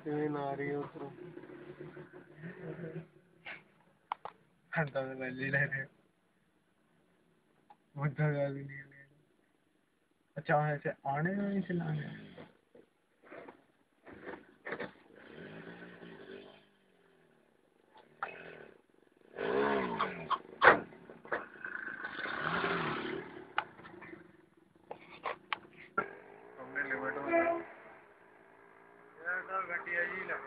Train आ रही है उधर तो ले रहे उधर भी नहीं ले। अच्छा ऐसे आने में नहीं चलाने हमने लिमिट में यार घटिया जी लग